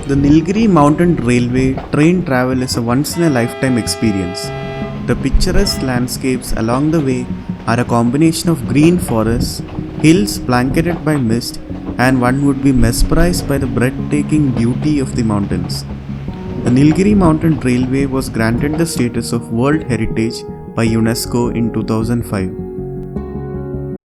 The Nilgiri Mountain Railway train travel is a once in a lifetime experience. The picturesque landscapes along the way are a combination of green forests, hills blanketed by mist, and one would be mesmerized by the breathtaking beauty of the mountains. The Nilgiri Mountain Railway was granted the status of World Heritage by UNESCO in 2005.